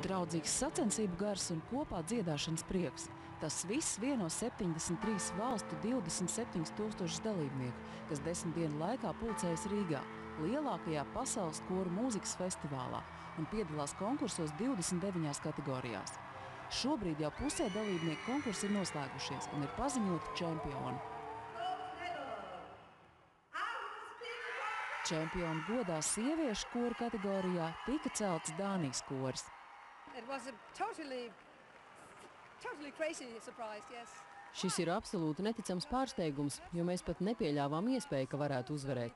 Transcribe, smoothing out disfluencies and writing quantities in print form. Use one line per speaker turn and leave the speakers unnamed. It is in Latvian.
Draudzīgs sacensību gars un kopā dziedāšanas prieks. Tas viss vieno 73 valstu 27 000 dalībnieku, kas 10 dienu laikā pulcējas Rīgā, lielākajā pasaules koru mūzikas festivālā, un piedalās konkursos 29 kategorijās. Šobrīd jau pusē dalībnieku konkursi ir noslēgušies un ir paziņoti čempioni. Čempionu godā sieviešu koru kategorijā tika celts Dānijas koris.
Šis ir absolūti neticams pārsteigums, jo mēs pat nepieļāvām iespēju, ka varētu uzvarēt.